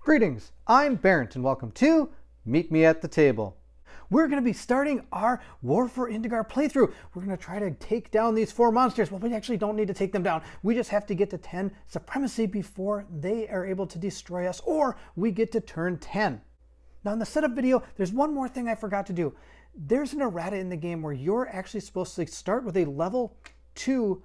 Greetings, I'm Barrett and welcome to Meet Me at the Table. We're going to be starting our For Indagar playthrough. We're going to try to take down these 4 monsters. Well, we actually don't need to take them down. We just have to get to 10 supremacy before they are able to destroy us, or we get to turn 10. Now in the setup video, there's one more thing I forgot to do. There's an errata in the game where you're actually supposed to start with a level 2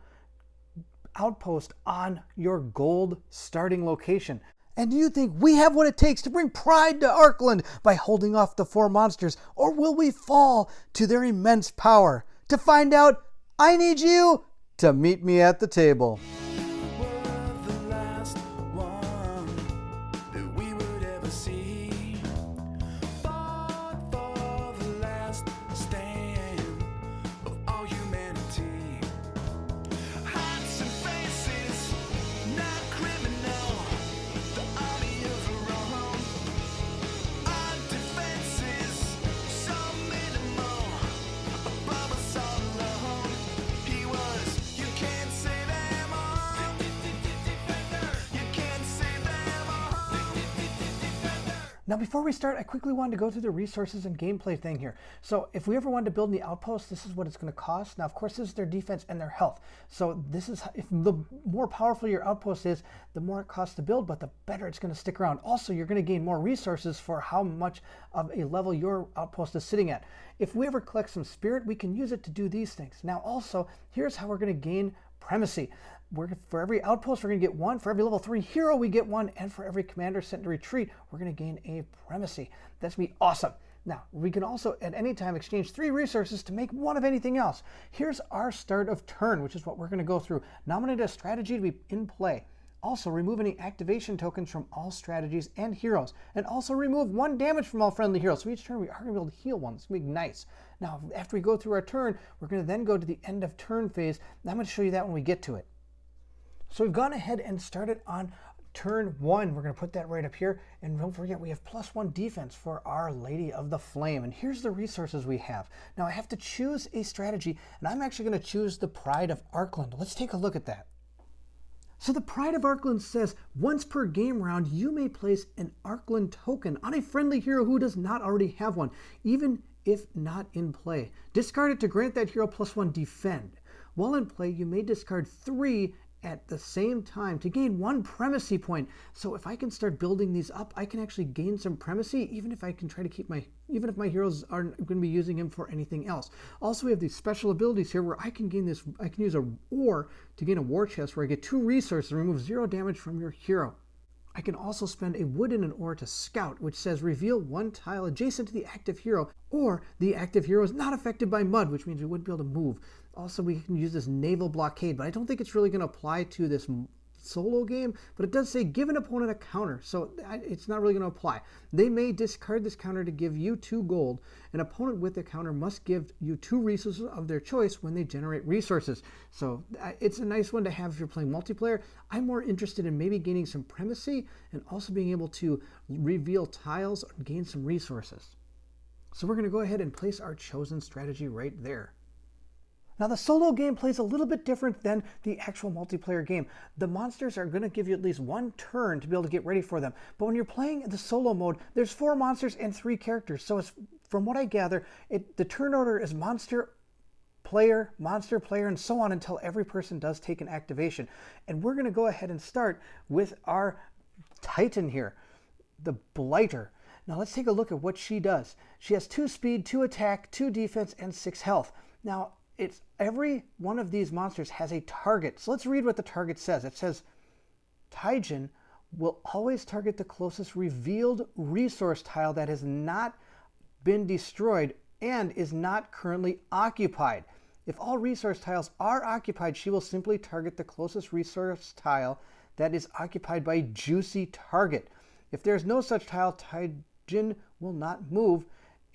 outpost on your gold starting location. And do you think we have what it takes to bring pride to Arkland by holding off the 4 monsters, or will we fall to their immense power? To find out, I need you to meet me at the table. Now before we start, I quickly wanted to go through the resources and gameplay thing here. So if we ever wanted to build any outposts, this is what it's going to cost. Now of course this is their defense and their health. So this is, if the more powerful your outpost is, the more it costs to build, but the better it's going to stick around. Also, you're going to gain more resources for how much of a level your outpost is sitting at. If we ever collect some spirit, we can use it to do these things. Now also, here's how we're going to gain primacy. For every outpost, we're going to get 1. For every level 3 hero, we get 1. And for every commander sent to retreat, we're going to gain a primacy. That's going to be awesome. Now, we can also at any time exchange 3 resources to make 1 of anything else. Here's our start of turn, which is what we're going to go through. Nominate a strategy to be in play. Also, remove any activation tokens from all strategies and heroes. And also remove 1 damage from all friendly heroes. So each turn, we are going to be able to heal 1. It's going to be nice. Now, after we go through our turn, we're going to then go to the end of turn phase. And I'm going to show you that when we get to it. So we've gone ahead and started on turn 1. We're going to put that right up here. And don't forget, we have +1 defense for our Lady of the Flame. And here's the resources we have. Now I have to choose a strategy, and I'm actually going to choose the Pride of Arkland. Let's take a look at that. So the Pride of Arkland says, once per game round, you may place an Arkland token on a friendly hero who does not already have one, even if not in play. Discard it to grant that hero +1 defend. While in play, you may discard 3 at the same time to gain 1 primacy point. So if I can start building these up, I can actually gain some primacy, even if I can try to keep even if my heroes aren't going to be using him for anything else. Also, we have these special abilities here where I can gain this, I can use a ore to gain a war chest where I get 2 resources and remove 0 damage from your hero. I can also spend a wood and an ore to scout, which says reveal 1 tile adjacent to the active hero, or the active hero is not affected by mud, which means we wouldn't be able to move. Also, we can use this naval blockade, but I don't think it's really going to apply to this solo game, but it does say give an opponent a counter, so it's not really going to apply. They may discard this counter to give you 2 gold. An opponent with the counter must give you 2 resources of their choice when they generate resources. So it's a nice one to have if you're playing multiplayer. I'm more interested in maybe gaining some primacy and also being able to reveal tiles and gain some resources. So we're going to go ahead and place our chosen strategy right there. Now the solo game plays a little bit different than the actual multiplayer game. The monsters are going to give you at least 1 turn to be able to get ready for them. But when you're playing the solo mode, there's 4 monsters and 3 characters. So it's, from what I gather, the turn order is monster, player, and so on until every person does take an activation. And we're going to go ahead and start with our Titan here, the Blighter. Now let's take a look at what she does. She has 2 speed, 2 attack, 2 defense, and 6 health. Now, every one of these monsters has a target. So let's read what the target says. It says, Titan will always target the closest revealed resource tile that has not been destroyed and is not currently occupied. If all resource tiles are occupied, she will simply target the closest resource tile that is occupied by Juicy Target. If there is no such tile, Titan will not move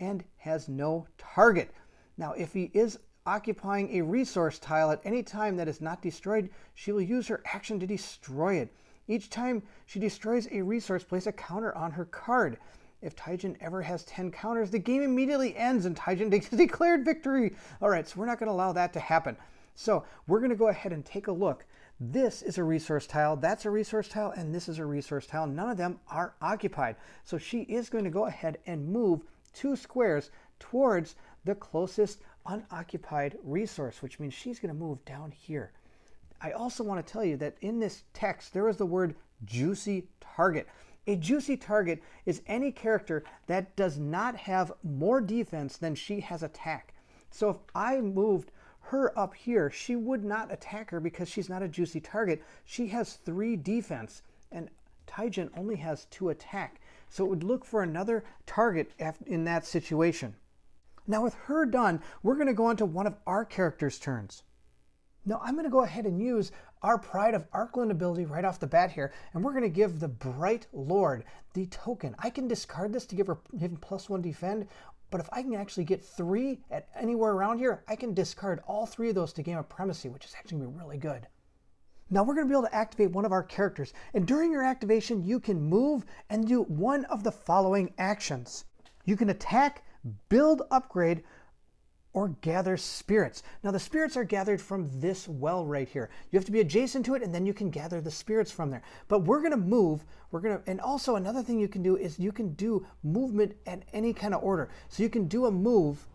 and has no target. Now, if he is occupying a resource tile at any time that is not destroyed, she will use her action to destroy it. Each time she destroys a resource, place a counter on her card. If Taijin ever has 10 counters, the game immediately ends and Taijin declared victory. All right, so we're not going to allow that to happen. So we're going to go ahead and take a look. this is a resource tile, that's a resource tile, and this is a resource tile. None of them are occupied. So she is going to go ahead and move 2 squares towards the closest unoccupied resource, which means she's going to move down here. I also want to tell you that in this text, there is the word juicy target. A juicy target is any character that does not have more defense than she has attack. So if I moved her up here, she would not attack her because she's not a juicy target. She has 3 defense, and Taijin only has 2 attack. So it would look for another target in that situation. Now with her done, we're going to go on to one of our characters' turns. Now I'm going to go ahead and use our Pride of Arkland ability right off the bat here, and we're going to give the Bright Lord the token. I can discard this to give her +1 defend, but if I can actually get 3 at anywhere around here, I can discard all 3 of those to gain a primacy, which is actually going to be really good. Now we're going to be able to activate one of our characters, and during your activation you can move and do one of the following actions. You can attack, build, upgrade, or gather spirits. Now the spirits are gathered from this well right here. You have to be adjacent to it, and then you can gather the spirits from there. But we're going to move. And also another thing you can do is you can do movement at any kind of order. So you can do a move,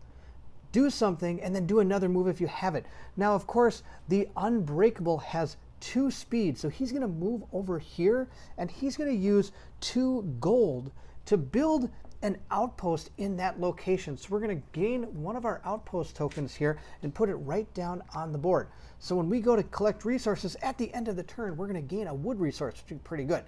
do something, and then do another move if you have it. Now of course the Unbreakable has 2 speed, so he's going to move over here, and he's going to use 2 gold to build an outpost in that location. So we're going to gain one of our outpost tokens here and put it right down on the board. So when we go to collect resources at the end of the turn, we're going to gain a wood resource, which is pretty good.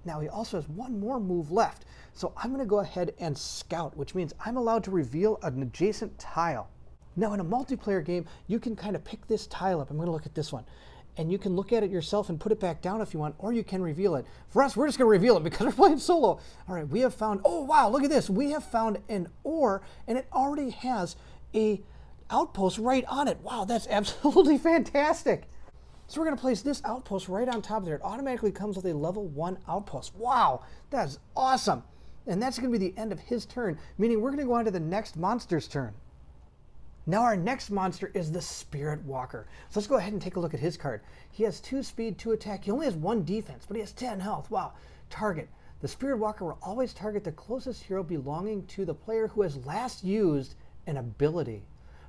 Now he also has 1 more move left. So I'm going to go ahead and scout, which means I'm allowed to reveal an adjacent tile. Now in a multiplayer game, you can kind of pick this tile up. I'm going to look at this one. And you can look at it yourself and put it back down if you want, or you can reveal it. For us, we're just going to reveal it because we're playing solo. All right, we have found, oh wow, look at this. We have found an ore, and it already has a outpost right on it. Wow, that's absolutely fantastic. So we're going to place this outpost right on top of there. It automatically comes with a level 1 outpost. Wow, that's awesome. And that's going to be the end of his turn, meaning we're going to go on to the next monster's turn. Now our next monster is the Spirit Walker. So let's go ahead and take a look at his card. He has 2 speed, 2 attack. He only has 1 defense, but he has 10 health. Wow. Target. The Spirit Walker will always target the closest hero belonging to the player who has last used an ability,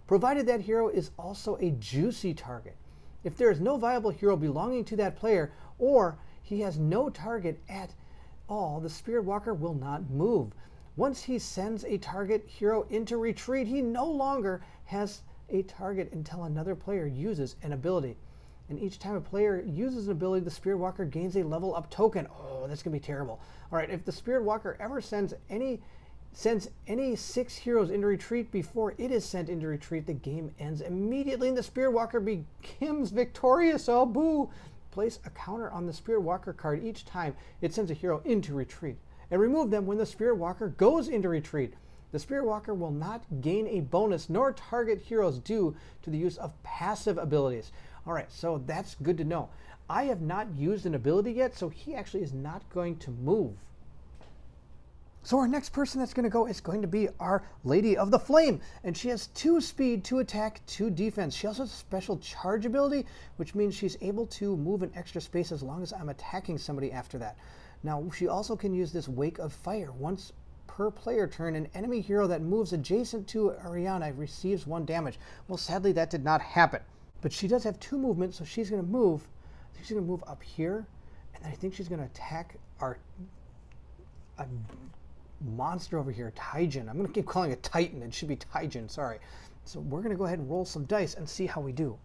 provided that hero is also a juicy target. If there is no viable hero belonging to that player, or he has no target at all, the Spirit Walker will not move. Once he sends a target hero into retreat, he no longer has a target until another player uses an ability. And each time a player uses an ability, the Spirit Walker gains a level up token. Oh, that's going to be terrible. All right, if the Spirit Walker ever sends any 6 heroes into retreat before it is sent into retreat, the game ends immediately and the Spirit Walker becomes victorious. Oh, boo! Place a counter on the Spirit Walker card each time it sends a hero into retreat, and remove them when the Spirit Walker goes into retreat. The Spirit Walker will not gain a bonus nor target heroes due to the use of passive abilities. All right, so that's good to know. I have not used an ability yet, so he actually is not going to move. So our next person that's going to go is going to be our Lady of the Flame, and she has 2 speed, 2 attack, 2 defense. She also has a special charge ability, which means she's able to move in extra space as long as I'm attacking somebody after that. Now, she also can use this Wake of Fire. Once per player turn, an enemy hero that moves adjacent to Ariana receives 1 damage. Well, sadly, that did not happen. But she does have 2 movements, so she's going to move. I think she's going to move up here, and then I think she's going to attack a monster over here, Taijin. I'm going to keep calling it Titan. It should be Taijin, sorry. So we're going to go ahead and roll some dice and see how we do.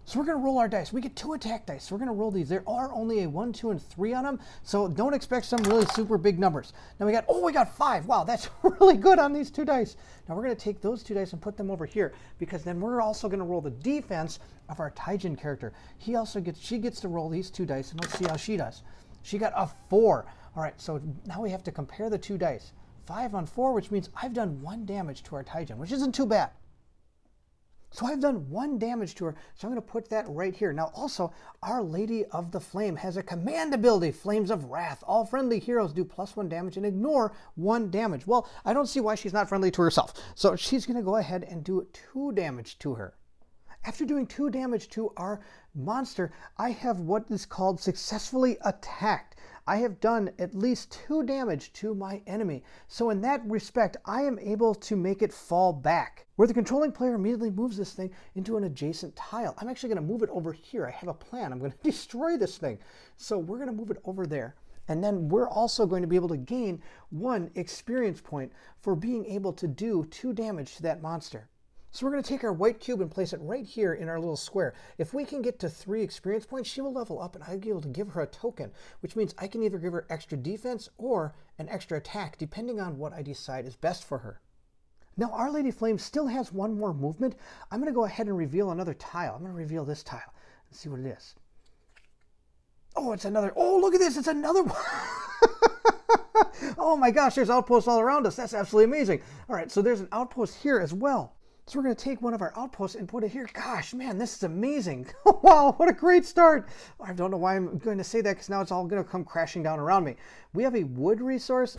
So we're going to roll our dice. We get 2 attack dice. So we're going to roll these. There are only a 1, 2, and 3 on them, so don't expect some really super big numbers. Now we got 5. Wow, that's really good on these 2 dice. Now we're going to take those 2 dice and put them over here, because then we're also going to roll the defense of our Taijin character. She gets to roll these 2 dice, and let's see how she does. She got a 4. All right, so now we have to compare the 2 dice. 5 on 4, which means I've done 1 damage to our Taijin, which isn't too bad. So I've done 1 damage to her, so I'm going to put that right here. Now also, our Lady of the Flame has a command ability, Flames of Wrath. All friendly heroes do +1 damage and ignore 1 damage. Well, I don't see why she's not friendly to herself. So she's going to go ahead and do 2 damage to her. After doing 2 damage to our monster, I have what is called successfully attacked. I have done at least 2 damage to my enemy. So in that respect, I am able to make it fall back, where the controlling player immediately moves this thing into an adjacent tile. I'm actually going to move it over here. I have a plan. I'm going to destroy this thing. So we're going to move it over there. And then we're also going to be able to gain 1 experience point for being able to do 2 damage to that monster. So we're going to take our white cube and place it right here in our little square. If we can get to 3 experience points, she will level up and I'll be able to give her a token, which means I can either give her extra defense or an extra attack, depending on what I decide is best for her. Now, Our Lady Flame still has 1 more movement. I'm going to go ahead and reveal another tile. I'm going to reveal this tile and see what it is. Oh, it's another. Oh, look at this. It's another one. Oh my gosh, there's outposts all around us. That's absolutely amazing. All right, so there's an outpost here as well. So we're going to take one of our outposts and put it here. Gosh, man, this is amazing. Wow, what a great start. I don't know why I'm going to say that, because now it's all going to come crashing down around me. We have a wood resource,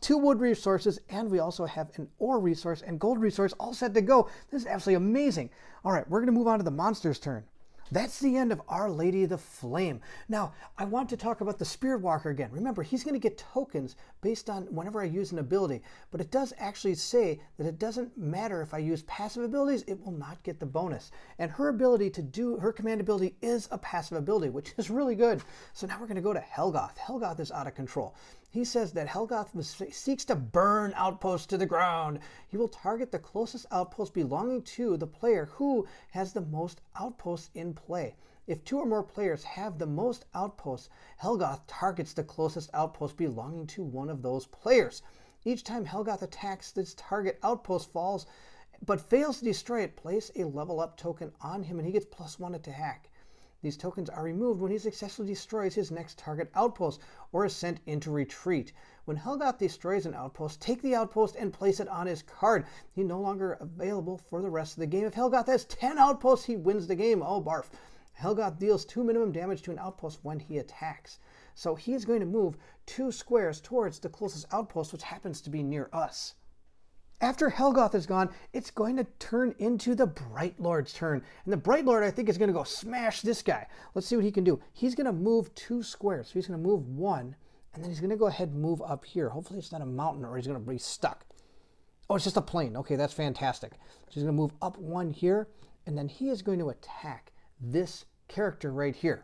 2 wood resources, and we also have an ore resource and gold resource all set to go. This is absolutely amazing. All right, we're going to move on to the monster's turn. That's the end of Our Lady the Flame. Now, I want to talk about the Spirit Walker again. Remember, he's going to get tokens based on whenever I use an ability, but it does actually say that it doesn't matter if I use passive abilities, it will not get the bonus. And her ability to do, her command ability is a passive ability, which is really good. So now we're going to go to Helgoth. Helgoth is out of control. He says that Helgoth seeks to burn outposts to the ground. He will target the closest outpost belonging to the player who has the most outposts in play. If 2 or more players have the most outposts, Helgoth targets the closest outpost belonging to one of those players. Each time Helgoth attacks, this target outpost falls, but fails to destroy it, place a level up token on him and he gets +1 attack. These tokens are removed when he successfully destroys his next target outpost or is sent into retreat. When Helgoth destroys an outpost, take the outpost and place it on his card. He's no longer available for the rest of the game. If Helgoth has 10 outposts, he wins the game. Oh, barf. Helgoth deals 2 minimum damage to an outpost when he attacks. So he is going to move 2 squares towards the closest outpost, which happens to be near us. After Helgoth is gone, it's going to turn into the Bright Lord's turn. And the Bright Lord, I think, is going to go smash this guy. Let's see what he can do. He's going to move 2 squares. So he's going to move 1, and then he's going to go ahead and move up here. Hopefully it's not a mountain or he's going to be stuck. Oh, it's just a plain. Okay, that's fantastic. So he's going to move up 1 here, and then he is going to attack this character right here.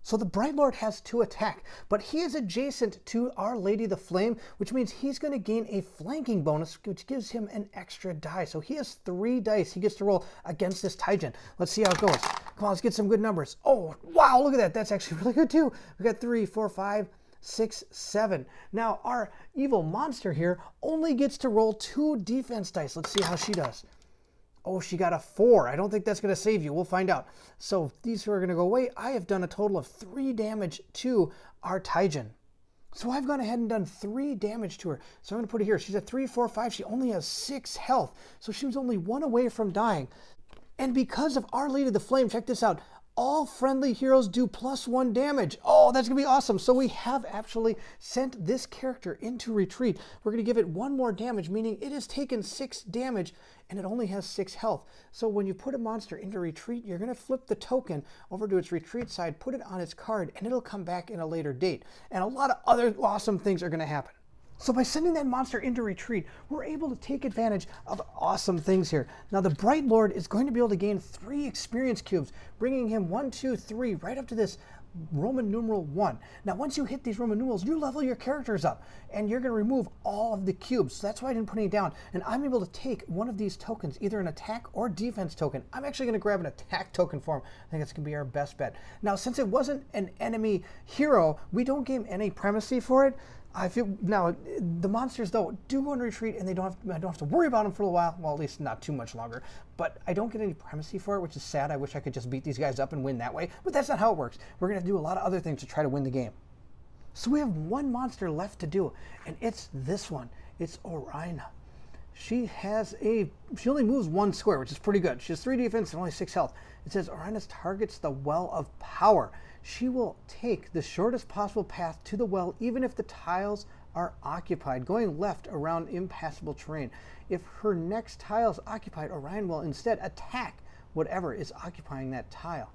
So the Bright Lord has 2 attack, but he is adjacent to Our Lady the Flame, which means he's going to gain a flanking bonus, which gives him an extra die. So he has 3 dice he gets to roll against this Taijin. Let's see how it goes. Come on, let's get some good numbers. Oh, wow, look at that. That's actually really good too. We got 3, 4, 5, 6, 7. Now, our evil monster here only gets to roll 2 defense dice. Let's see how she does. Oh, she got a 4. I don't think that's going to save you. We'll find out. So these are going to go away. I have done a total of 3 damage to our Taijin. So I've gone ahead and done 3 damage to her. So I'm going to put it here. She's at 3, 4, 5. She only has 6 health. So she was only 1 away from dying. And because of Our Lady of the Flame, check this out. All friendly heroes do +1 damage. Oh, that's going to be awesome. So we have actually sent this character into retreat. We're going to give it 1 more damage, meaning it has taken 6 damage and it only has 6 health. So when you put a monster into retreat, you're going to flip the token over to its retreat side, put it on its card, and it'll come back in a later date. And a lot of other awesome things are going to happen. So by sending that monster into retreat, we're able to take advantage of awesome things here. Now the Bright Lord is going to be able to gain 3 experience cubes, bringing him 1, 2, 3, right up to this Roman numeral 1. Now once you hit these Roman numerals, you level your characters up, and you're going to remove all of the cubes. So that's why I didn't put any down. And I'm able to take one of these tokens, either an attack or defense token. I'm actually going to grab an attack token for him. I think that's going to be our best bet. Now since it wasn't an enemy hero, we don't gain any primacy for it. I feel now the monsters though do go in retreat and I don't have to worry about them for a while. Well, at least not too much longer. But I don't get any primacy for it, which is sad. I wish I could just beat these guys up and win that way. But that's not how it works. We're going to do a lot of other things to try to win the game. So we have 1 monster left to do, and it's this one. It's Orina. She only moves 1 square, which is pretty good. She has 3 defense and only 6 health. It says Orina targets the Well of Power. She will take the shortest possible path to the well, even if the tiles are occupied, going left around impassable terrain. If her next tile is occupied, Orion will instead attack whatever is occupying that tile.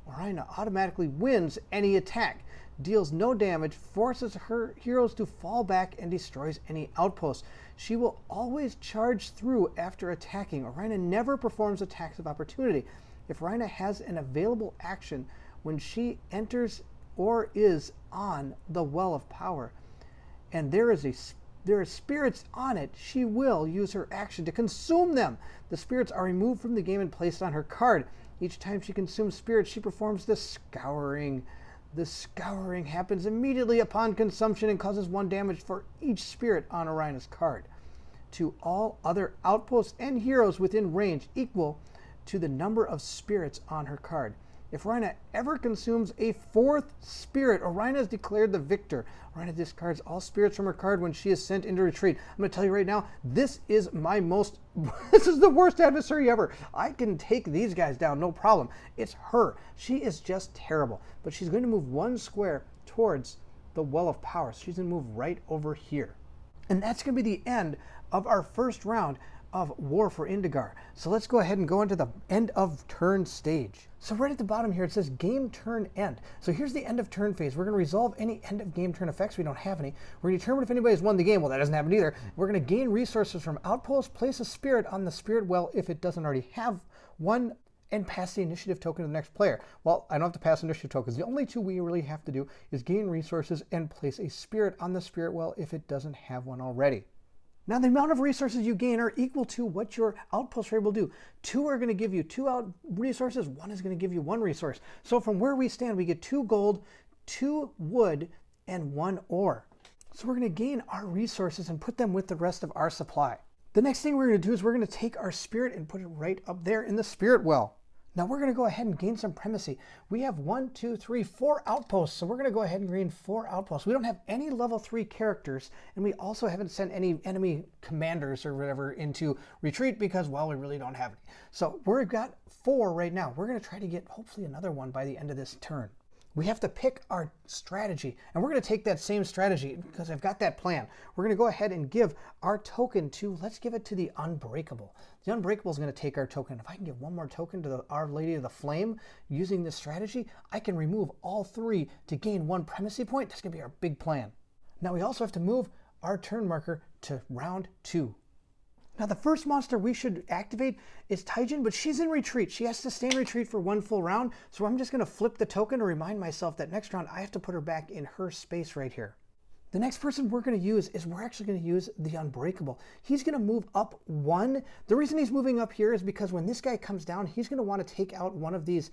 Rhina automatically wins any attack, deals no damage, forces her heroes to fall back, and destroys any outposts. She will always charge through after attacking. Rhina never performs attacks of opportunity. If Rhina has an available action when she enters or is on the Well of Power, and there are spirits on it, she will use her action to consume them. The spirits are removed from the game and placed on her card. Each time she consumes spirits, she performs the Scouring. The Scouring happens immediately upon consumption and causes 1 damage for each spirit on Rhina's card to all other outposts and heroes within range, equal to the number of spirits on her card. If Rhina ever consumes a 4th spirit, Rhina is declared the victor. Rhina discards all spirits from her card when she is sent into retreat. I'm going to tell you right now, this is this is the worst adversary ever. I can take these guys down, no problem. It's her. She is just terrible. But she's going to move 1 square towards the Well of Power. So she's going to move right over here. And that's going to be the end of our first round of War for Indagar. So let's go ahead and go into the end of turn stage. So right at the bottom here, it says game turn end. So here's the end of turn phase. We're going to resolve any end of game turn effects. We don't have any. We're going to determine if anybody's won the game. Well, that doesn't happen either. We're going to gain resources from outposts, place a spirit on the spirit well if it doesn't already have one, and pass the initiative token to the next player. Well, I don't have to pass initiative tokens. The only 2 we really have to do is gain resources and place a spirit on the spirit well if it doesn't have one already. Now, the amount of resources you gain are equal to what your outpost rate will do. 2 are going to give you 2 resources, 1 is going to give you 1 resource. So from where we stand, we get 2 gold, 2 wood, and 1 ore. So we're going to gain our resources and put them with the rest of our supply. The next thing we're going to do is we're going to take our spirit and put it right up there in the spirit well. Now we're going to go ahead and gain some primacy. We have 1, 2, 3, 4 outposts. So we're going to go ahead and gain 4 outposts. We don't have any level 3 characters, and we also haven't sent any enemy commanders or whatever into retreat because, well, we really don't have any. So we've got 4 right now. We're going to try to get hopefully another one by the end of this turn. We have to pick our strategy, and we're going to take that same strategy because I've got that plan. We're going to go ahead and give our token to, let's give it to the Unbreakable. The Unbreakable is going to take our token. If I can give 1 more token to the Our Lady of the Flame using this strategy, I can remove all 3 to gain 1 primacy point. That's going to be our big plan. Now we also have to move our turn marker to round 2. Now the first monster we should activate is Taijin, but she's in retreat. She has to stay in retreat for 1 full round, so I'm just going to flip the token to remind myself that next round I have to put her back in her space right here. The next person we're going to use is we're actually going to use the Unbreakable. He's going to move up 1. The reason he's moving up here is because when this guy comes down, he's going to want to take out one of these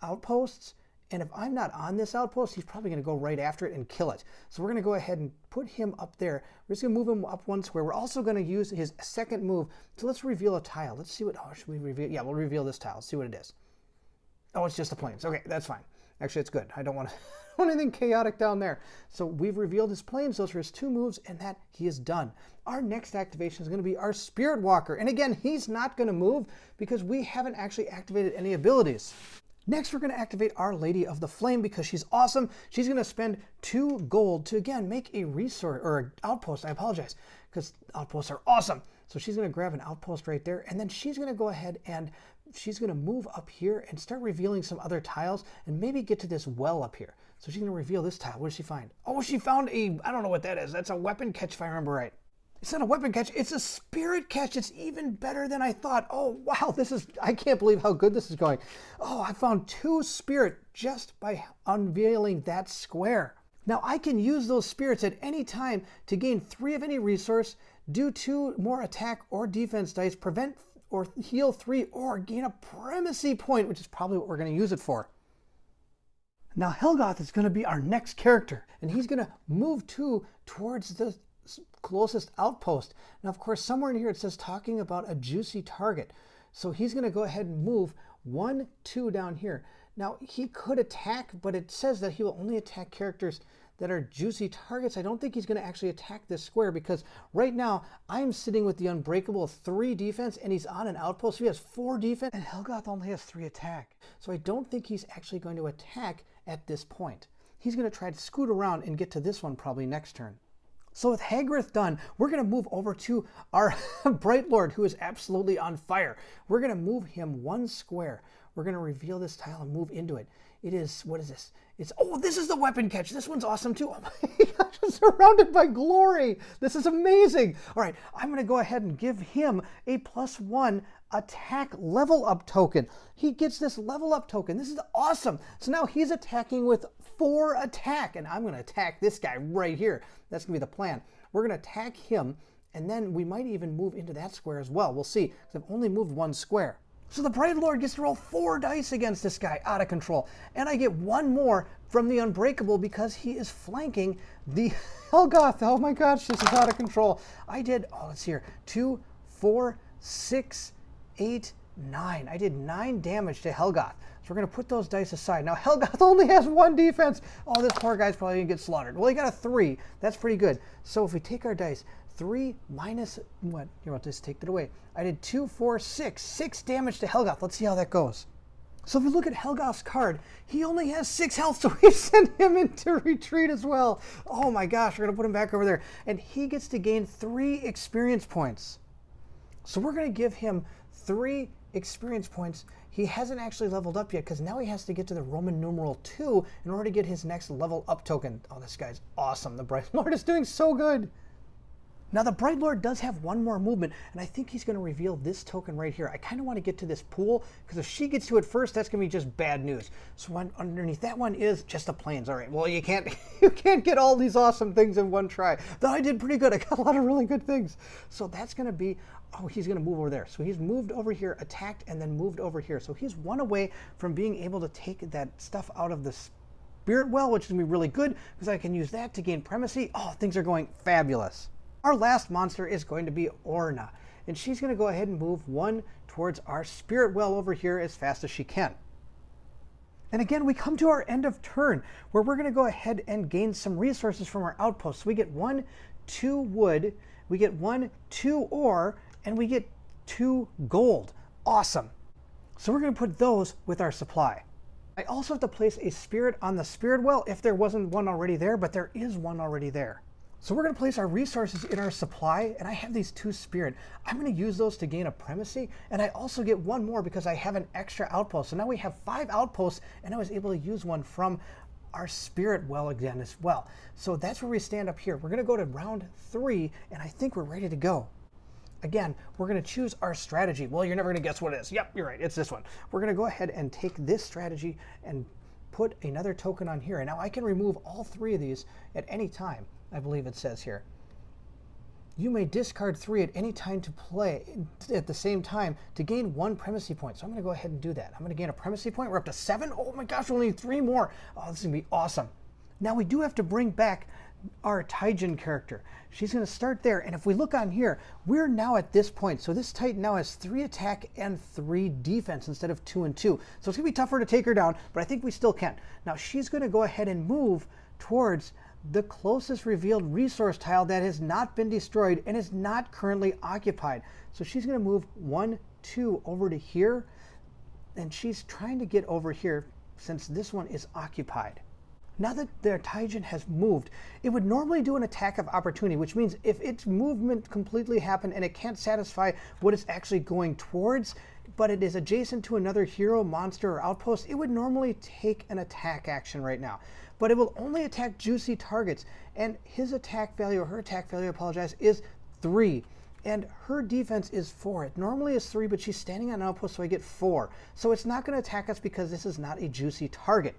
outposts. And if I'm not on this outpost, he's probably going to go right after it and kill it. So we're going to go ahead and put him up there. We're just going to move him up 1 square. We're also going to use his second move. So let's reveal a tile. Let's see what, should we reveal? Yeah, we'll reveal this tile. Let's see what it is. Oh, it's just the plains. Okay, that's fine. Actually, it's good. I don't want anything chaotic down there. So we've revealed his plains. Those are his 2 moves, and that he is done. Our next activation is going to be our Spirit Walker. And again, he's not going to move because we haven't actually activated any abilities. Next, we're going to activate Our Lady of the Flame because she's awesome. She's going to spend 2 gold to, again, make a resource, or an outpost, I apologize, because outposts are awesome. So she's going to grab an outpost right there, and then she's going to go ahead and she's going to move up here and start revealing some other tiles and maybe get to this well up here. So she's going to reveal this tile. What does she find? Oh, she found I don't know what that is. That's a weapon catch if I remember right. It's not a weapon catch, it's a spirit catch. It's even better than I thought. Oh, wow, I can't believe how good this is going. Oh, I found 2 spirit just by unveiling that square. Now I can use those spirits at any time to gain 3 of any resource, do 2 more attack or defense dice, prevent or heal 3, or gain a primacy point, which is probably what we're going to use it for. Now Helgoth is going to be our next character, and he's going to move 2 towards the closest outpost. Now, of course, somewhere in here it says talking about a juicy target. So he's going to go ahead and move 1, 2 down here. Now, he could attack, but it says that he will only attack characters that are juicy targets. I don't think he's going to actually attack this square because right now I'm sitting with the Unbreakable 3 defense and he's on an outpost. So he has 4 defense and Helgoth only has 3 attack. So I don't think he's actually going to attack at this point. He's going to try to scoot around and get to this one probably next turn. So with Hagrith done, we're going to move over to our Bright Lord, who is absolutely on fire. We're going to move him 1 square. We're going to reveal this tile and move into it. It is, what is this? It's, oh, this is the weapon catch. This one's awesome too. Oh my gosh, I'm surrounded by glory. This is amazing. All right, I'm going to go ahead and give him a +1 attack level up token. He gets this level up token. This is awesome. So now he's attacking with 4 attack, and I'm going to attack this guy right here. That's going to be the plan. We're going to attack him, and then we might even move into that square as well. We'll see, because I've only moved 1 square. So the Bright Lord gets to roll 4 dice against this guy, out of control. And I get 1 more from the Unbreakable because he is flanking the Helgoth. Oh my gosh, this is out of control. I did, oh, let's see here, 2, 4, 6, 8, 9. I did 9 damage to Helgoth. So we're going to put those dice aside. Now Helgoth only has 1 defense. Oh, this poor guy's probably going to get slaughtered. Well, he got a 3. That's pretty good. So if we take our dice, 3 minus, what? Here, I'll just take that away. I did 2, 4, 6. 6 damage to Helgoth. Let's see how that goes. So if we look at Helgoth's card, he only has 6 health, so we send him into retreat as well. Oh my gosh, we're going to put him back over there. And he gets to gain 3 experience points. So we're going to give him 3 experience points. He hasn't actually leveled up yet because now he has to get to the Roman numeral 2 in order to get his next level up token. Oh, this guy's awesome. The Bright Lord is doing so good. Now the Bright Lord does have 1 more movement, and I think he's going to reveal this token right here. I kind of want to get to this pool, because if she gets to it first, that's going to be just bad news. So underneath that one is just the plains. All right, well, you can't get all these awesome things in 1 try. Though I did pretty good. I got a lot of really good things. So that's going to be, oh, he's going to move over there. So he's moved over here, attacked, and then moved over here. So he's 1 away from being able to take that stuff out of the Spirit Well, which is going to be really good, because I can use that to gain primacy. Oh, things are going fabulous. Our last monster is going to be Orna, and she's going to go ahead and move 1 towards our Spirit Well over here as fast as she can. And again, we come to our end of turn, where we're going to go ahead and gain some resources from our outposts. We get 1, 2 wood, we get 1, 2 ore, and we get 2 gold. Awesome. So we're going to put those with our supply. I also have to place a spirit on the Spirit Well if there wasn't one already there, but there is one already there. So we're going to place our resources in our supply, and I have these 2 spirit. I'm going to use those to gain a primacy, and I also get 1 more because I have an extra outpost. So now we have 5 outposts, and I was able to use 1 from our Spirit Well again as well. So that's where we stand up here. We're going to go to round 3, and I think we're ready to go. Again, we're going to choose our strategy. Well, you're never going to guess what it is. Yep, you're right. It's this one. We're going to go ahead and take this strategy and put another token on here. And now I can remove all 3 of these at any time. I believe it says here. You may discard 3 at any time to play at the same time to gain 1 primacy point. So I'm going to go ahead and do that. I'm going to gain a primacy point. We're up to 7. Oh my gosh, we only need 3 more. Oh, this is going to be awesome. Now we do have to bring back our Taijin character. She's going to start there. And if we look on here, we're now at this point. So this Titan now has 3 attack and 3 defense instead of 2 and 2. So it's going to be tougher to take her down, but I think we still can. Now she's going to go ahead and move towards the closest revealed resource tile that has not been destroyed and is not currently occupied. So she's going to move 1, 2 over to here, and she's trying to get over here since this one is occupied. Now that their Taijin has moved, it would normally do an attack of opportunity, which means if its movement completely happened and it can't satisfy what it's actually going towards, but it is adjacent to another hero, monster, or outpost, it would normally take an attack action right now. But it will only attack juicy targets, and his attack value, or her attack value, I apologize, is 3. And her defense is 4. It normally is 3, but she's standing on an outpost, so I get 4. So it's not going to attack us because this is not a juicy target.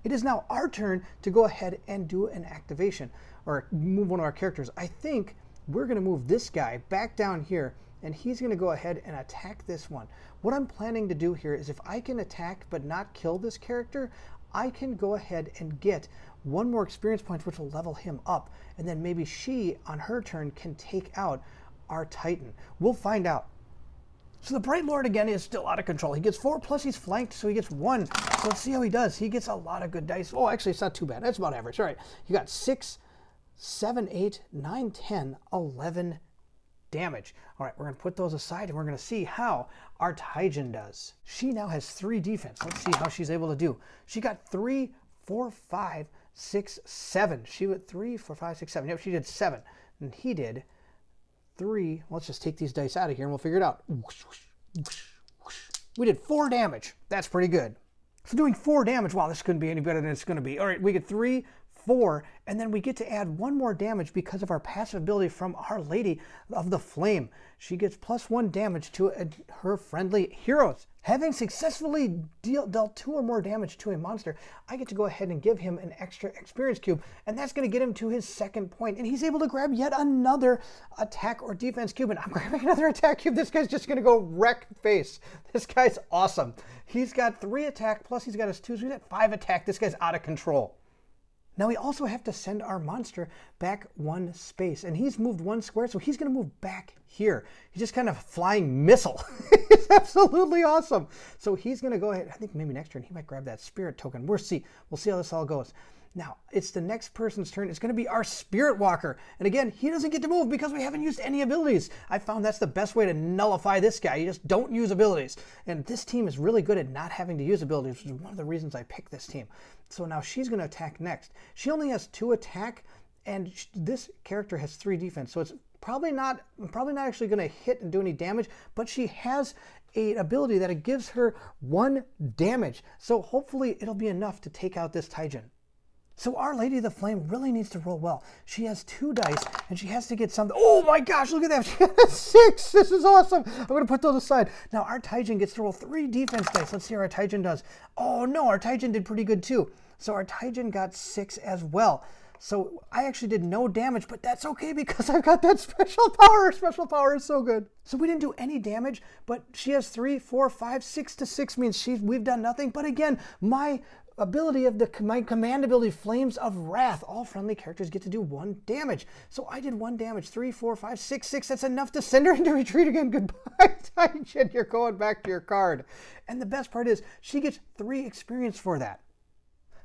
It is now our turn to go ahead and do an activation, or move one of our characters. I think we're going to move this guy back down here, and he's going to go ahead and attack this one. What I'm planning to do here is if I can attack but not kill this character, I can go ahead and get 1 more experience point, which will level him up. And then maybe she, on her turn, can take out our Titan. We'll find out. So the Bright Lord, again, is still out of control. He gets 4, plus he's flanked, so he gets 1. So let's see how he does. He gets a lot of good dice. Oh, actually, it's not too bad. That's about average. All right. You got 6, 7, 8, 9, 10, 11 damage. All right, we're going to put those aside, and we're going to see how our Taijin does. She now has 3 defense. Let's see how she's able to do. She got 3, 4, 5, 6, 7. She went 3, 4, 5, 6, 7. Yep, she did 7. And he did 3. Let's just take these dice out of here and we'll figure it out. We did 4 damage. That's pretty good. So doing 4 damage, wow, this couldn't be any better than it's going to be. All right, we get 3, 4, and then we get to add 1 more damage because of our passive ability from Our Lady of the Flame. She gets +1 damage to her friendly heroes. Having successfully dealt 2 or more damage to a monster, I get to go ahead and give him an extra experience cube, and that's going to get him to his 2nd point, and he's able to grab yet another attack or defense cube, and I'm grabbing another attack cube. This guy's just going to go wreck face. This guy's awesome. He's got 3 attack, plus he's got his 2, so he's at 5 attack. This guy's out of control. Now we also have to send our monster back 1 space, and he's moved 1 square, so he's going to move back here. He's just kind of flying missile. It's absolutely awesome. So he's going to go ahead. I think maybe next turn he might grab that spirit token. We'll see how this all goes. Now, it's the next person's turn. It's going to be our Spirit Walker. And again, he doesn't get to move because we haven't used any abilities. I found that's the best way to nullify this guy. You just don't use abilities. And this team is really good at not having to use abilities, which is one of the reasons I picked this team. So now she's going to attack next. She only has 2 attack, and this character has 3 defense. So it's probably not actually going to hit and do any damage, but she has an ability that it gives her 1 damage. So hopefully it'll be enough to take out this Taijin. So Our Lady of the Flame really needs to roll well. She has 2 dice, and she has to get something. Oh my gosh, look at that. She got a 6. This is awesome. I'm going to put those aside. Now our Taijin gets to roll 3 defense dice. Let's see how our Taijin does. Oh no, our Taijin did pretty good too. So our Taijin got 6 as well. So I actually did no damage, but that's okay because I've got that special power. Special power is so good. So we didn't do any damage, but she has 3, 4, 5, 6 to 6 means we've done nothing. But again, my ability of my command ability, Flames of Wrath. All friendly characters get to do 1 damage. So I did 1 damage. 3, 4, 5, 6, 6. That's enough to send her into retreat again. Goodbye, Taijin. You're going back to your card. And the best part is she gets 3 experience for that.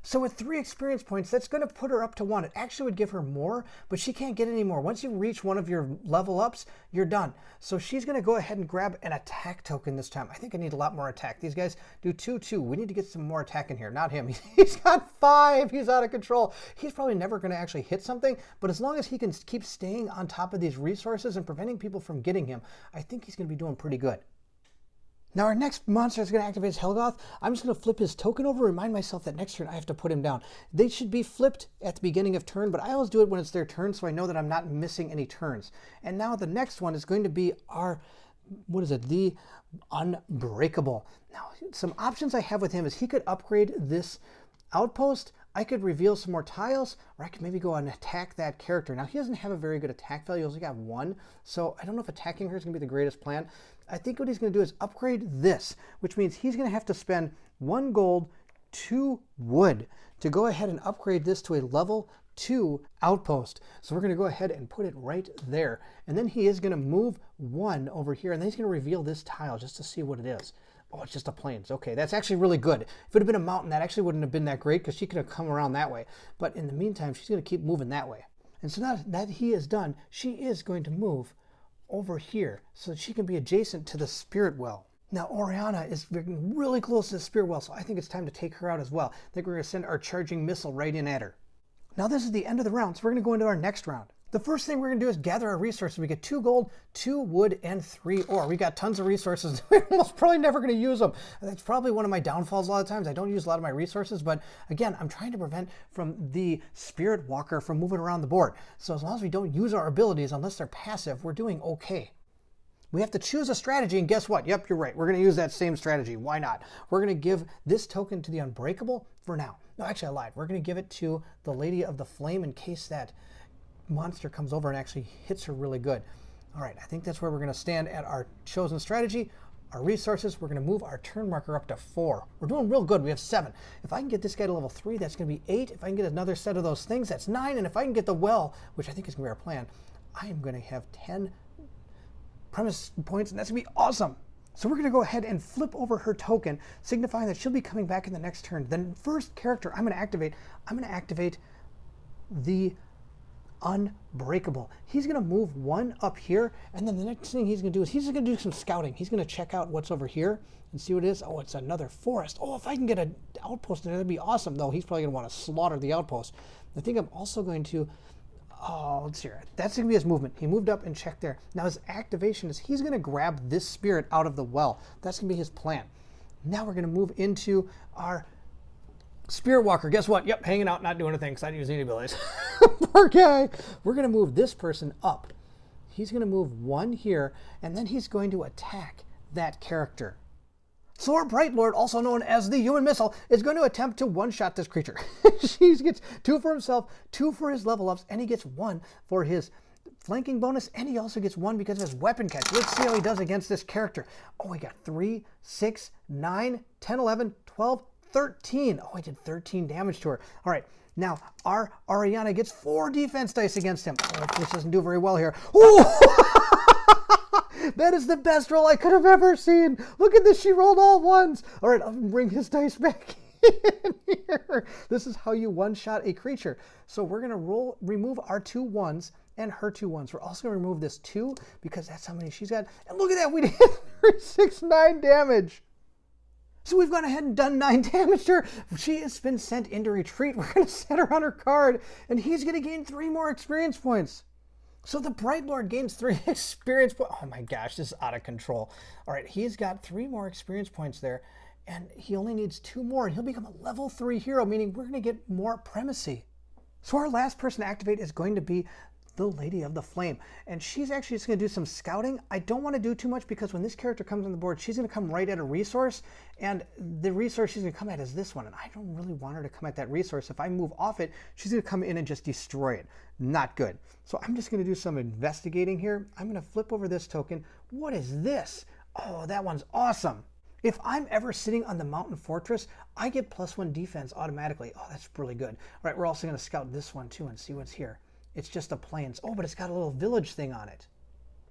So with 3 experience points, that's going to put her up to 1. It actually would give her more, but she can't get any more. Once you reach one of your level ups, you're done. So she's going to go ahead and grab an attack token this time. I think I need a lot more attack. These guys do 2, 2. We need to get some more attack in here. Not him. He's got 5. He's out of control. He's probably never going to actually hit something, but as long as he can keep staying on top of these resources and preventing people from getting him, I think he's going to be doing pretty good. Now our next monster is going to activate his Helgoth. I'm just going to flip his token over, remind myself that next turn I have to put him down. They should be flipped at the beginning of turn, but I always do it when it's their turn so I know that I'm not missing any turns. And now the next one is going to be our, the Unbreakable. Now some options I have with him is he could upgrade this outpost, I could reveal some more tiles, or I could maybe go and attack that character. Now, he doesn't have a very good attack value. He only got 1, so I don't know if attacking her is going to be the greatest plan. I think what he's going to do is upgrade this, which means he's going to have to spend 1 gold, 2 wood to go ahead and upgrade this to a level 2 outpost. So we're going to go ahead and put it right there. And then he is going to move 1 over here, and then he's going to reveal this tile just to see what it is. Oh, it's just a plains. Okay, that's actually really good. If it would have been a mountain, that actually wouldn't have been that great because she could have come around that way. But in the meantime, she's going to keep moving that way. And so now that he is done, she is going to move over here so that she can be adjacent to the Spirit Well. Now, Oriana is really close to the Spirit Well, so I think it's time to take her out as well. I think we're going to send our charging missile right in at her. Now, this is the end of the round, so we're going to go into our next round. The first thing we're going to do is gather our resources. We get 2 gold, 2 wood, and 3 ore. We got tons of resources. We're almost probably never going to use them. That's probably one of my downfalls a lot of times. I don't use a lot of my resources, but again, I'm trying to prevent from the Spirit Walker from moving around the board. So as long as we don't use our abilities, unless they're passive, we're doing okay. We have to choose a strategy, and guess what? Yep, you're right. We're going to use that same strategy. Why not? We're going to give this token to the Unbreakable for now. No, actually, I lied. We're going to give it to the Lady of the Flame in case that monster comes over and actually hits her really good. All right, I think that's where we're going to stand at our chosen strategy. Our resources, we're going to move our turn marker up to 4. We're doing real good. We have 7. If I can get this guy to level 3, that's going to be 8. If I can get another set of those things, that's 9. And if I can get the well, which I think is going to be our plan, I am going to have 10 premise points, and that's going to be awesome. So we're going to go ahead and flip over her token, signifying that she'll be coming back in the next turn. The first character I'm going to activate the unbreakable. He's going to move one up here, and then the next thing he's going to do is he's going to do some scouting. He's going to check out what's over here and see what it is. Oh, it's another forest. Oh, if I can get an outpost in there, that'd be awesome. Though he's probably going to want to slaughter the outpost. I think I'm also going to, oh, let's see here. That's going to be his movement. He moved up and checked there. Now his activation is he's going to grab this spirit out of the well. That's going to be his plan. Now we're going to move into our Spirit Walker. Guess what? Yep, hanging out, not doing anything because I didn't use any abilities. Poor guy. We're going to move this person up. He's going to move one here, and then he's going to attack that character. So our Bright Lord, also known as the Human Missile, is going to attempt to one-shot this creature. He gets 2 for himself, 2 for his level ups, and he gets 1 for his flanking bonus, and he also gets 1 because of his weapon catch. Let's see how he does against this character. Oh, he got 3, 6, 9, 10, 11, 12, 13. Oh, I did 13 damage to her. All right, now our Ariana gets 4 defense dice against him. Oh, this doesn't do very well here. Oh! That is the best roll I could have ever seen. Look at this, she rolled all 1s. All right, I'll bring his dice back in here. This is how you one-shot a creature. So we're gonna remove our 2 1s and her 2 1s. We're also gonna remove this 2 because that's how many she's got. And look at that, we did 3, 6, 9 damage. So we've gone ahead and done 9 damage to her. She has been sent into retreat. We're going to set her on her card, and he's going to gain 3 more experience points. So the Bright Lord gains 3 experience points. Oh my gosh, this is out of control. All right, he's got 3 more experience points there, and he only needs 2 more, and he'll become a level 3 hero, meaning we're going to get more primacy. So our last person to activate is going to be the Lady of the Flame, and she's actually just going to do some scouting. I don't want to do too much because when this character comes on the board, she's going to come right at a resource, and the resource she's going to come at is this one, and I don't really want her to come at that resource. If I move off it, she's going to come in and just destroy it. Not good. So I'm just going to do some investigating here. I'm going to flip over this token. What is this? Oh, that one's awesome. If I'm ever sitting on the mountain fortress, I get +1 defense automatically. Oh, that's really good. All right, we're also going to scout this one too and see what's here. It's just a plains. Oh, but it's got a little village thing on it,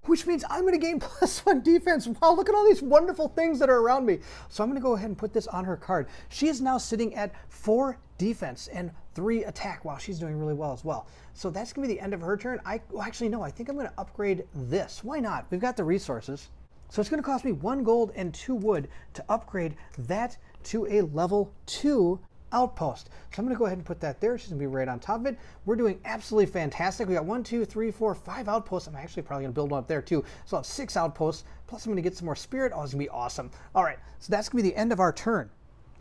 which means I'm going to gain +1 defense. Wow, look at all these wonderful things that are around me. So I'm going to go ahead and put this on her card. She is now sitting at 4 defense and 3 attack. Wow, she's doing really well as well. So that's going to be the end of her turn. Well, actually, no, I think I'm going to upgrade this. Why not? We've got the resources. So it's going to cost me 1 gold and 2 wood to upgrade that to a level 2 outpost. So I'm going to go ahead and put that there. She's going to be right on top of it. We're doing absolutely fantastic. We got 1, 2, 3, 4, 5 outposts. I'm actually probably going to build one up there too. So I'll have 6 outposts. Plus I'm going to get some more spirit. Oh, it's going to be awesome. All right, so that's going to be the end of our turn.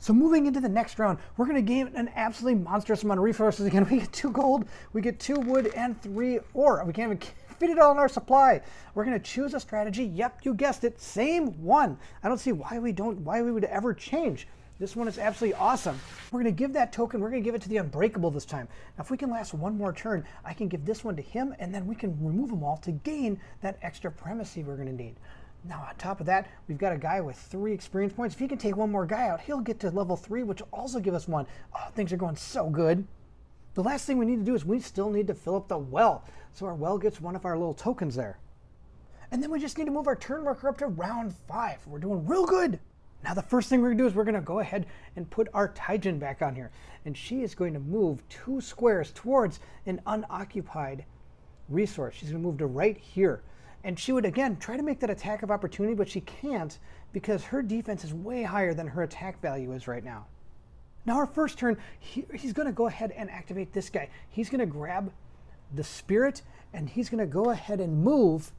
So moving into the next round, we're going to gain an absolutely monstrous amount of resources again. We get 2 gold, we get 2 wood, and 3 ore. We can't even fit it all in our supply. We're going to choose a strategy. Yep, you guessed it. Same one. I don't see why we would ever change. This one is absolutely awesome. We're going to give that token, we're going to give it to the Unbreakable this time. Now, if we can last 1 more turn, I can give this one to him, and then we can remove them all to gain that extra primacy we're going to need. Now, on top of that, we've got a guy with 3 experience points. If he can take 1 more guy out, he'll get to level 3, which will also give us 1. Oh, things are going so good. The last thing we need to do is we still need to fill up the well. So our well gets 1 of our little tokens there. And then we just need to move our turn marker up to round 5. We're doing real good. Now the first thing we're going to do is we're going to go ahead and put our Taijin back on here. And she is going to move 2 squares towards an unoccupied resource. She's going to move to right here. And she would, again, try to make that attack of opportunity, but she can't because her defense is way higher than her attack value is right now. Now our first turn, he's going to go ahead and activate this guy. He's going to grab the spirit, and he's going to go ahead and move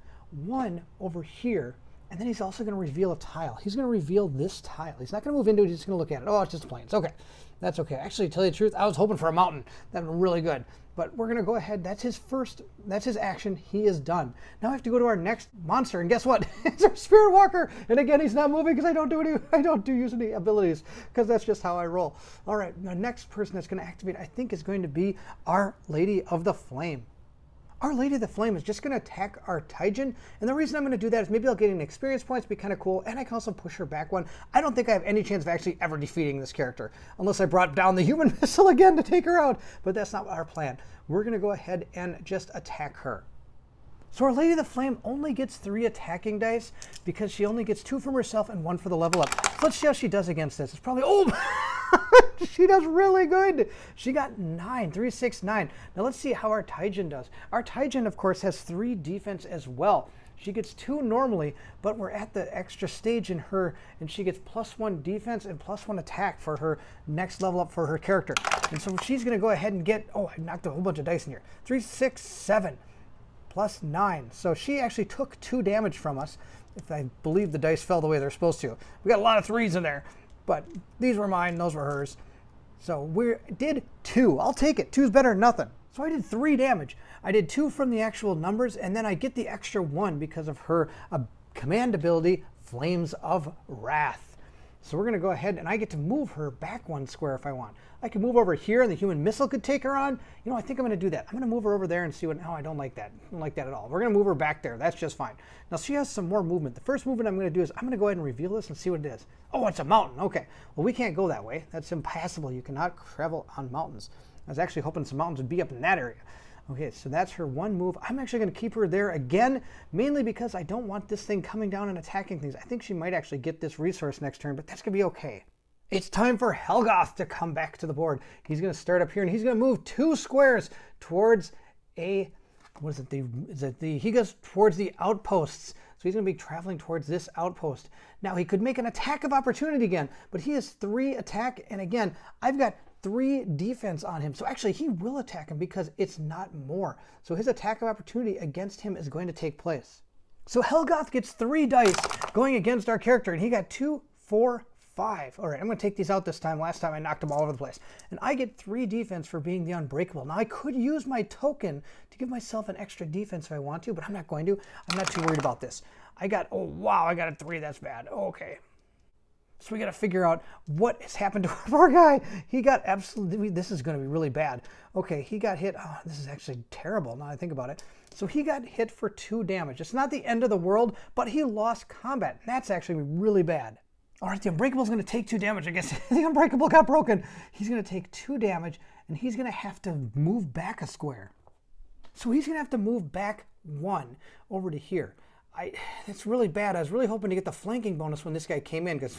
1 over here. And then he's also going to reveal a tile. He's going to reveal this tile. He's not going to move into it. He's just going to look at it. Oh, it's just plains. Okay, that's okay. Actually, to tell you the truth, I was hoping for a mountain. That would be really good. But we're going to go ahead. That's his action. He is done. Now I have to go to our next monster. And guess what? It's our Spirit Walker. And again, he's not moving because I don't use any abilities because that's just how I roll. All right, the next person that's going to activate, I think, is going to be our Lady of the Flame. Our Lady of the Flame is just going to attack our Taijin, and the reason I'm going to do that is maybe I'll get an experience points, be kind of cool, and I can also push her back 1. I don't think I have any chance of actually ever defeating this character, unless I brought down the Human Missile again to take her out, but that's not our plan. We're going to go ahead and just attack her. So our Lady of the Flame only gets 3 attacking dice because she only gets 2 from herself and 1 for the level up. So let's see how she does against this. It's probably, oh! She does really good. She got 9, 3, 6, 9. Now let's see how our Taijin does. Our Taijin, of course, has 3 defense as well. She gets 2 normally, but we're at the extra stage in her, and she gets +1 defense and +1 attack for her next level up for her character. And so she's going to go ahead and get, oh, I knocked a whole bunch of dice in here. 3, 6, 7, +9. So she actually took 2 damage from us, if I believe the dice fell the way they're supposed to. We got a lot of 3s in there, but these were mine, those were hers. So we did 2. I'll take it. 2's better than nothing. So I did 3 damage. I did 2 from the actual numbers, and then I get the extra 1 because of her command ability, Flames of Wrath. So we're going to go ahead, and I get to move her back 1 square if I want. I can move over here, and the human missile could take her on. You know, I think I'm going to do that. I'm going to move her over there and see what... No, I don't like that. I don't like that at all. We're going to move her back there. That's just fine. Now, she has some more movement. The first movement I'm going to do is I'm going to go ahead and reveal this and see what it is. Oh, it's a mountain. Okay. Well, we can't go that way. That's impassable. You cannot travel on mountains. I was actually hoping some mountains would be up in that area. Okay, so that's her 1 move. I'm actually going to keep her there again, mainly because I don't want this thing coming down and attacking things. I think she might actually get this resource next turn, but that's going to be okay. It's time for Helgoth to come back to the board. He's going to start up here, and he's going to move 2 squares towards a... What is it? He goes towards the outposts. So he's going to be traveling towards this outpost. Now, he could make an attack of opportunity again, but he has 3 attack, and again, I've got 3 defense on him. So actually, he will attack him because it's not more. So his attack of opportunity against him is going to take place. So Helgoth gets 3 dice going against our character, and he got 2, 4, 5. All right, I'm going to take these out this time. Last time I knocked them all over the place. And I get 3 defense for being the unbreakable. Now, I could use my token to give myself an extra defense if I want to, but I'm not going to. I'm not too worried about this. I got, oh, wow, I got a 3. That's bad. Okay. So we got to figure out what has happened to our poor guy. He got absolutely, this is going to be really bad. Okay, he got hit. Oh, this is actually terrible now I think about it. So he got hit for 2 damage. It's not the end of the world, but he lost combat. That's actually really bad. All right, the Unbreakable is going to take 2 damage. I guess the Unbreakable got broken. He's going to take 2 damage, and he's going to have to move back a square. So he's going to have to move back 1 over to here. That's really bad. I was really hoping to get the flanking bonus when this guy came in, because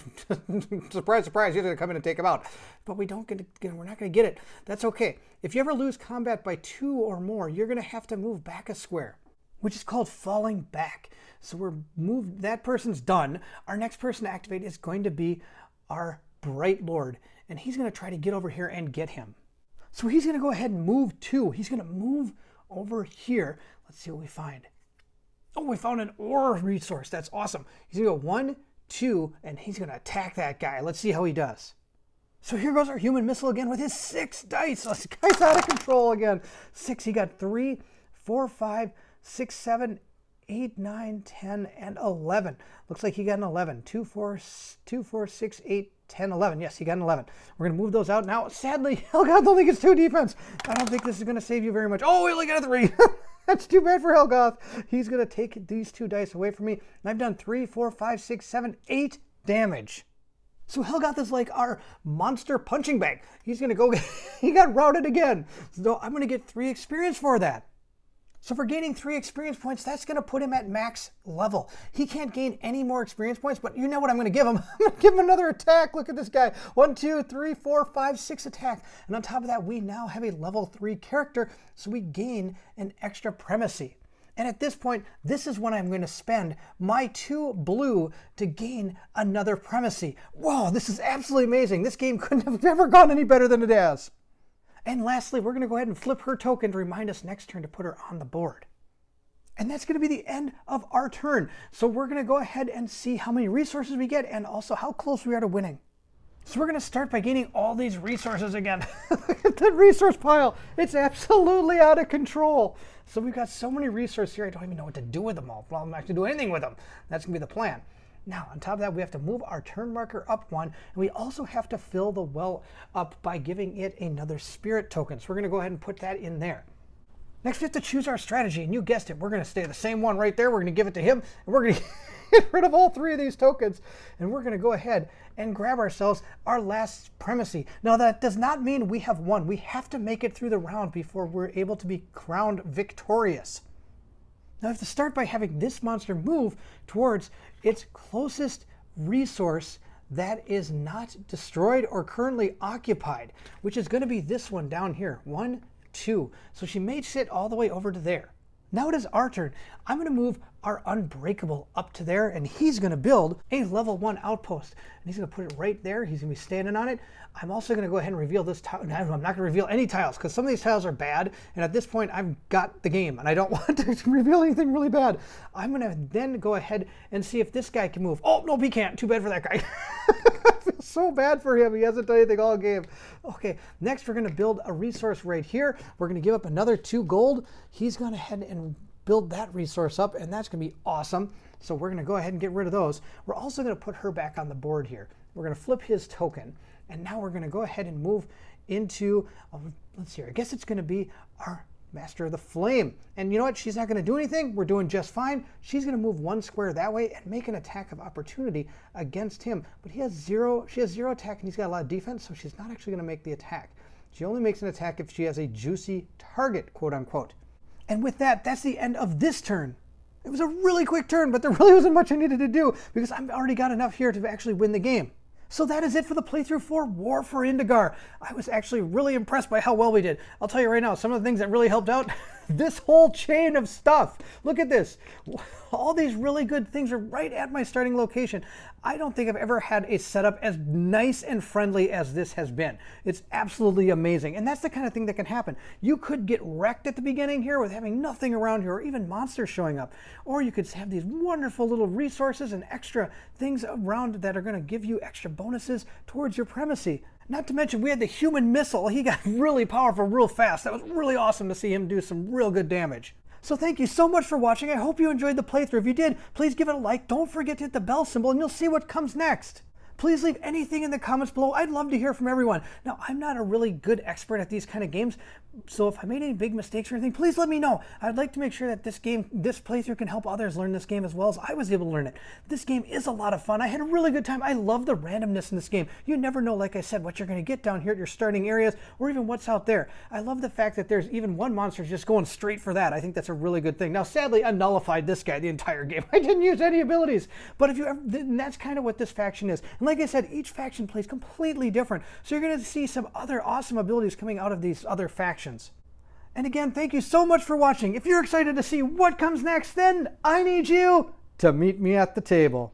surprise, surprise, he's going to come in and take him out. But we're not going to get it. That's okay. If you ever lose combat by 2 or more, you're going to have to move back a square, which is called falling back. So we're moved. That person's done. Our next person to activate is going to be our Bright Lord, and he's going to try to get over here and get him. So he's going to go ahead and move 2. He's going to move over here. Let's see what we find. Oh, we found an ore resource. That's awesome. He's going to go 1, 2, and he's going to attack that guy. Let's see how he does. So here goes our human missile again with his 6 dice. This guy's out of control again. 6. He got 3, 4, 5, 6, 7, 8, 9, 10, and 11. Looks like he got an 11. 2, 4, 6, 8, 10, 11. Yes, he got an 11. We're going to move those out. Now, sadly, Helgoth only gets 2 defense. I don't think this is going to save you very much. Oh, we only got a 3. That's too bad for Helgoth. He's going to take these 2 dice away from me. And I've done 3, 4, 5, 6, 7, 8 damage. So Helgoth is like our monster punching bag. He's going to go, he got routed again. So I'm going to get 3 experience for that. So for gaining 3 experience points, that's going to put him at max level. He can't gain any more experience points, but you know what I'm going to give him? I'm going to give him another attack. Look at this guy. 1, 2, 3, 4, 5, 6 attack. And on top of that, we now have a level 3 character, so we gain an extra primacy. And at this point, this is when I'm going to spend my 2 blue to gain another primacy. Whoa, this is absolutely amazing. This game couldn't have ever gone any better than it has. And lastly, we're going to go ahead and flip her token to remind us next turn to put her on the board. And that's going to be the end of our turn. So we're going to go ahead and see how many resources we get and also how close we are to winning. So we're going to start by gaining all these resources again. Look at the resource pile. It's absolutely out of control. So we've got so many resources here, I don't even know what to do with them all. Well, I'm not going to do anything with them. That's going to be the plan. Now, on top of that, we have to move our turn marker up 1, and we also have to fill the well up by giving it another spirit token. So we're going to go ahead and put that in there. Next, we have to choose our strategy, and you guessed it. We're going to stay the same one right there. We're going to give it to him, and we're going to get rid of all 3 of these tokens, and we're going to go ahead and grab ourselves our last primacy. Now, that does not mean we have won. We have to make it through the round before we're able to be crowned victorious. Now, I have to start by having this monster move towards its closest resource that is not destroyed or currently occupied, which is going to be this one down here. 1, 2. So she made it all the way over to there. Now it is our turn. I'm going to move our Unbreakable up to there, and he's going to build a level 1 outpost. And he's going to put it right there. He's going to be standing on it. I'm also going to go ahead and reveal this tile. I'm not going to reveal any tiles because some of these tiles are bad. And at this point, I've got the game, and I don't want to reveal anything really bad. I'm going to then go ahead and see if this guy can move. Oh, no, he can't. Too bad for that guy. I feel so bad for him. He hasn't done anything all game. Okay, next we're going to build a resource right here. We're going to give up another 2 gold. He's going to head and build that resource up, and that's going to be awesome. So we're going to go ahead and get rid of those. We're also going to put her back on the board here. We're going to flip his token, and now we're going to go ahead and move into, let's see here, I guess it's going to be our Master of the Flame. And you know what? She's not going to do anything. We're doing just fine. She's going to move 1 square that way and make an attack of opportunity against him. But she has 0 attack, and he's got a lot of defense, so she's not actually going to make the attack. She only makes an attack if she has a juicy target, quote unquote. And with that, that's the end of this turn. It was a really quick turn, but there really wasn't much I needed to do because I've already got enough here to actually win the game. So that is it for the playthrough for War for Indagar. I was actually really impressed by how well we did. I'll tell you right now, some of the things that really helped out, this whole chain of stuff. Look at this. All these really good things are right at my starting location. I don't think I've ever had a setup as nice and friendly as this has been. It's absolutely amazing. And that's the kind of thing that can happen. You could get wrecked at the beginning here with having nothing around here or even monsters showing up. Or you could have these wonderful little resources and extra things around that are going to give you extra bonuses towards your primacy. Not to mention we had the human missile. He got really powerful real fast. That was really awesome to see him do some real good damage. So thank you so much for watching. I hope you enjoyed the playthrough. If you did, please give it a like. Don't forget to hit the bell symbol and you'll see what comes next. Please leave anything in the comments below. I'd love to hear from everyone. Now, I'm not a really good expert at these kind of games, so if I made any big mistakes or anything, please let me know. I'd like to make sure that this playthrough can help others learn this game as well as I was able to learn it. This game is a lot of fun. I had a really good time. I love the randomness in this game. You never know, like I said, what you're going to get down here at your starting areas or even what's out there. I love the fact that there's even one monster just going straight for that. I think that's a really good thing. Now, sadly, I nullified this guy the entire game. I didn't use any abilities, but if you ever, that's kind of what this faction is. And like I said, each faction plays completely different. So you're going to see some other awesome abilities coming out of these other factions. And again, thank you so much for watching. If you're excited to see what comes next, then I need you to meet me at the table.